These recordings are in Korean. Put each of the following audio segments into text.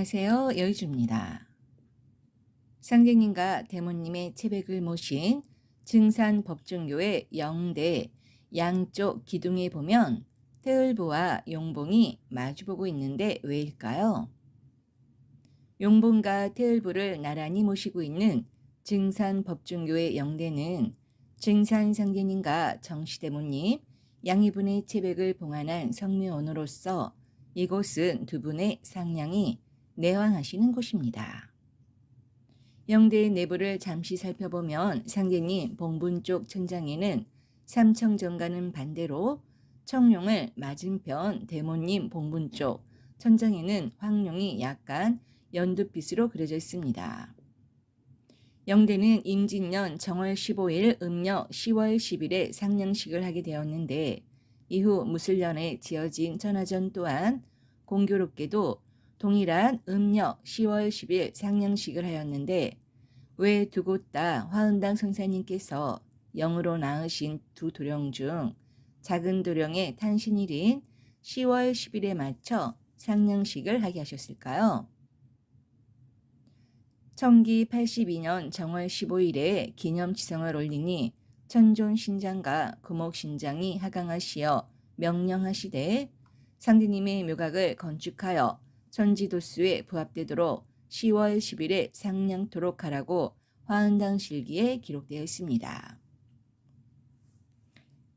안녕하세요. 여의주입니다. 상제님과 대모님의 채백을 모신 증산법중교회 영대 양쪽 기둥에 보면 태을보와 용봉이 마주보고 있는데 왜일까요? 용봉과 태을보를 나란히 모시고 있는 증산법중교회 영대는 증산상제님과 정시대모님, 양이분의 채백을 봉안한 성묘원으로서 이곳은 두 분의 상량이 내왕하시는 곳입니다. 영대의 내부를 잠시 살펴보면 상제님 봉분 쪽 천장에는 삼청정과는 반대로 청룡을 맞은편 대모님 봉분 쪽 천장에는 황룡이 약간 연두빛으로 그려져 있습니다. 영대는 임진년 정월 15일 음력 10월 10일에 상령식을 하게 되었는데 이후 무술년에 지어진 천하전 또한 공교롭게도 동일한 음력 10월 10일 상령식을 하였는데 왜 두 곳 다 화은당 선사님께서 영으로 낳으신 두 도령 중 작은 도령의 탄신일인 10월 10일에 맞춰 상령식을 하게 하셨을까요? 청기 82년 정월 15일에 기념치성을 올리니 천존신장과 구목신장이 하강하시어 명령하시되 상제님의 묘각을 건축하여 천지도수에 부합되도록 10월 10일에 상냥토록 하라고 화은당 실기에 기록되어 있습니다.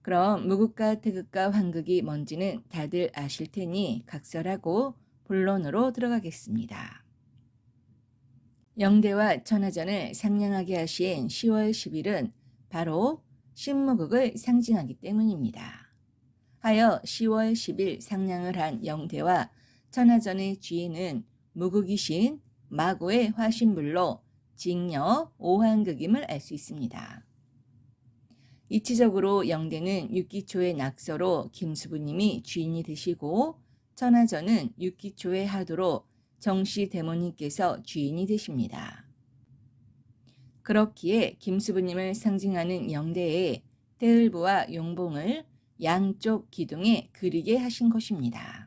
그럼 무극과 태극과 환극이 뭔지는 다들 아실 테니 각설하고 본론으로 들어가겠습니다. 영대와 천하전을 상냥하게 하신 10월 10일은 바로 신무극을 상징하기 때문입니다. 하여 10월 10일 상냥을 한 영대와 천하전의 주인은 무극이신 마고의 화신불로 징여 오한극임을 알 수 있습니다. 이치적으로 영대는 육기초의 낙서로 김수부님이 주인이 되시고 천하전은 육기초의 하도로 정시 대모님께서 주인이 되십니다. 그렇기에 김수부님을 상징하는 영대에 태을보와 용봉을 양쪽 기둥에 그리게 하신 것입니다.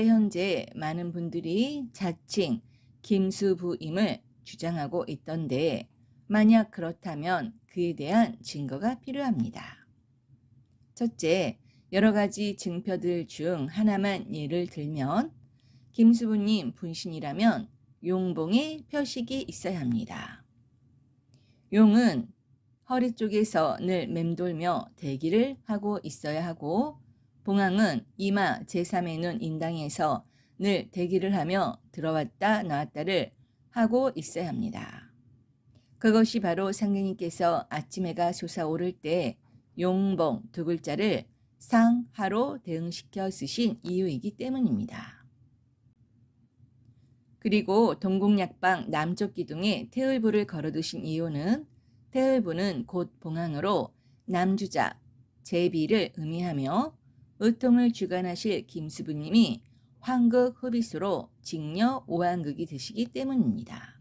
현재 많은 분들이 자칭 김수부임을 주장하고 있던데 만약 그렇다면 그에 대한 증거가 필요합니다. 첫째, 여러 가지 증표들 중 하나만 예를 들면 김수부님 분신이라면 용봉에 표식이 있어야 합니다. 용은 허리 쪽에서 늘 맴돌며 대기를 하고 있어야 하고 봉황은 이마 제3의 눈 인당에서 늘 대기를 하며 들어왔다 나왔다를 하고 있어야 합니다. 그것이 바로 상제님께서 아침해가 솟아오를 때 용봉 두 글자를 상하로 대응시켜 쓰신 이유이기 때문입니다. 그리고 동궁약방 남쪽 기둥에 태을부를 걸어두신 이유는 태을부는 곧 봉황으로 남주자, 제비를 의미하며 의통을 주관하실 김수부님이 황극 흡입수로 징여 오한극이 되시기 때문입니다.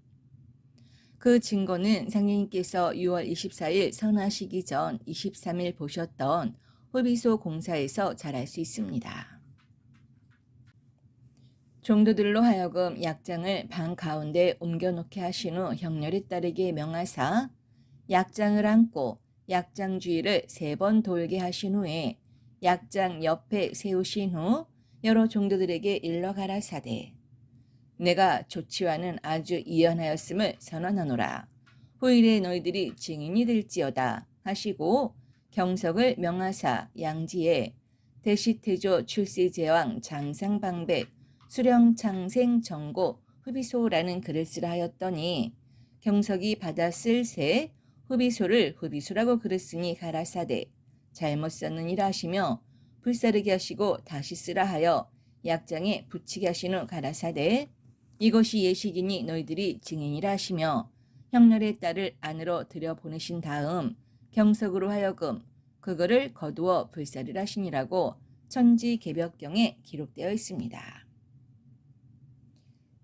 그 증거는 상제님께서 6월 24일 선하시기 전 23일 보셨던 흡입소 공사에서 잘 알 수 있습니다. 종도들로 하여금 약장을 방 가운데 옮겨놓게 하신 후 형렬에 따르게 명하사 약장을 안고 약장 주위를 3번 돌게 하신 후에 약장 옆에 세우신 후 여러 종도들에게 일러 가라사대 내가 조치와는 아주 이연하였음을 선언하노라. 후일에 너희들이 증인이 될지어다 하시고 경석을 명하사 양지에 대시태조 출세제왕 장상방백 수령창생 정고 흡입소라는 글을 쓰라 하였더니 경석이 받아 쓸새 흡입소를 흡입소라고 글을 쓰니 가라사대 잘못 썼느니라 하시며 불사르게 하시고 다시 쓰라 하여 약장에 붙이게 하신 후 가라사대 이것이 예식이니 너희들이 증인이라 하시며 형렬의 딸을 안으로 들여보내신 다음 경석으로 하여금 그거를 거두어 불사를 하시니라고 천지개벽경에 기록되어 있습니다.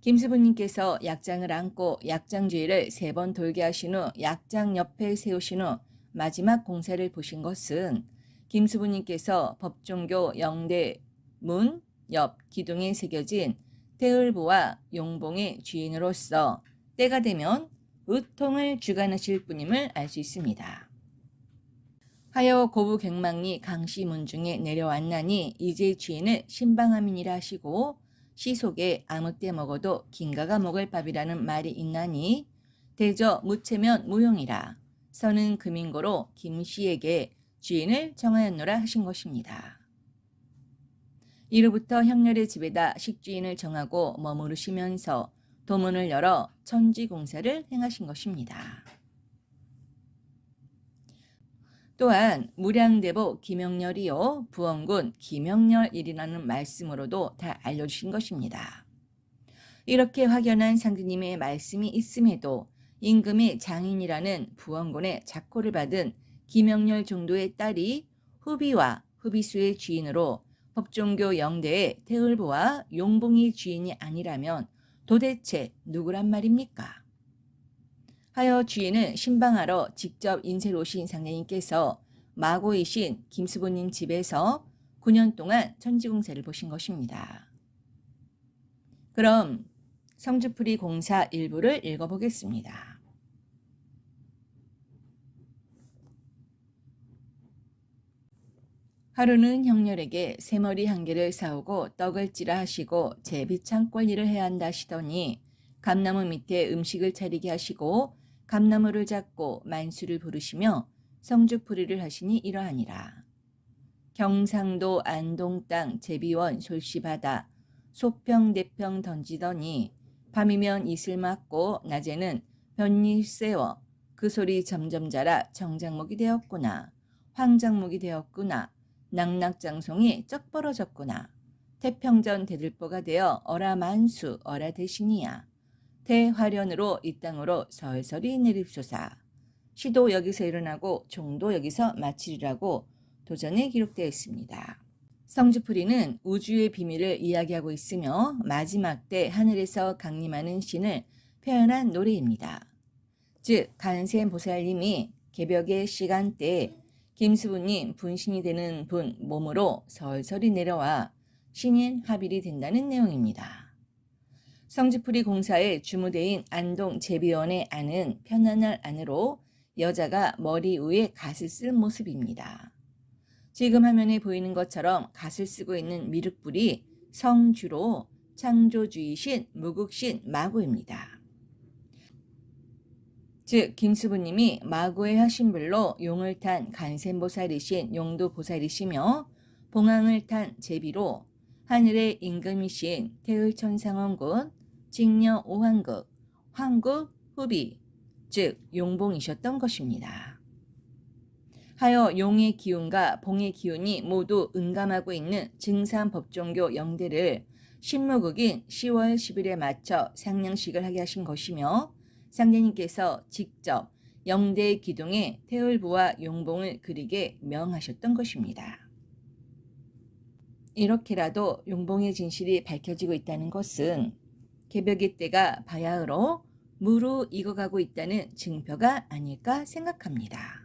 김수부님께서 약장을 안고 약장주위를 3번 돌게 하신 후 약장 옆에 세우신 후 마지막 공사를 보신 것은 김수부님께서 법종교 영대 문 옆 기둥에 새겨진 태을부와 용봉의 주인으로서 때가 되면 의통을 주관하실 분임을 알 수 있습니다. 하여 고부갱망리 강시문중에 내려왔나니 이제 주인을 신방함이니라 하시고 시속에 아무 때 먹어도 긴가가 먹을 밥이라는 말이 있나니 대저 무체면 무용이라 서는 금인고로 김씨에게 주인을 정하였노라 하신 것입니다. 이로부터 형렬의 집에다 식주인을 정하고 머무르시면서 도문을 열어 천지공사를 행하신 것입니다. 또한 무량대보 김영렬이요 부원군 김영렬이라는 말씀으로도 다 알려주신 것입니다. 이렇게 확연한 상주님의 말씀이 있음에도 임금의 장인이라는 부원군의 작호를 받은 김영렬 정도의 딸이 후비와 후비수의 주인으로 법종교 영대의 태을부와 용봉이 주인이 아니라면 도대체 누구란 말입니까? 하여 주인을 신방하러 직접 인사로 오신 상대님께서 마고이신 김수보님 집에서 9년 동안 천지공사를 보신 것입니다. 그럼 성주풀이 공사 일부를 읽어보겠습니다. 하루는 형렬에게 새머리 한 개를 사오고 떡을 찌라 하시고 제비창 꼴리를 해야 한다 하시더니 감나무 밑에 음식을 차리게 하시고 감나무를 잡고 만수를 부르시며 성주풀이를 하시니 이러하니라. 경상도 안동 땅 제비원 솔씨바다 소평 대평 던지더니 밤이면 이슬 맞고 낮에는 변리 세워 그 소리 점점 자라 정장목이 되었구나. 황장목이 되었구나. 낙낙장송이 쩍 벌어졌구나. 태평전 대들보가 되어 어라 만수 어라 대신이야. 대화련으로 이 땅으로 설설이 내립소사. 시도 여기서 일어나고 종도 여기서 마치리라고 도전에 기록되어 있습니다. 성주풀이는 우주의 비밀을 이야기하고 있으며 마지막 때 하늘에서 강림하는 신을 표현한 노래입니다. 즉 간센보살님이 개벽의 시간대에 김수부님 분신이 되는 분 몸으로 설설이 내려와 신인 합일이 된다는 내용입니다. 성주풀이 공사의 주무대인 안동 제비원의 안은 편안할 안으로 여자가 머리 위에 갓을 쓸 모습입니다. 지금 화면에 보이는 것처럼 갓을 쓰고 있는 미륵불이 성주로 창조주이신 무국신 마구입니다. 즉 김수부님이 마구의 하신불로 용을 탄 간센보살이신 용도보살이시며 봉황을 탄 제비로 하늘의 임금이신 태을천상원군 직녀 오한극 황국 후비 즉 용봉이셨던 것입니다. 하여 용의 기운과 봉의 기운이 모두 응감하고 있는 증산법종교 영대를 신무국인 10월 10일에 맞춰 상냥식을 하게 하신 것이며 상대님께서 직접 영대의 기둥에 태을부와 용봉을 그리게 명하셨던 것입니다. 이렇게라도 용봉의 진실이 밝혀지고 있다는 것은 개벽의 때가 바야흐로 무르익어가고 있다는 증표가 아닐까 생각합니다.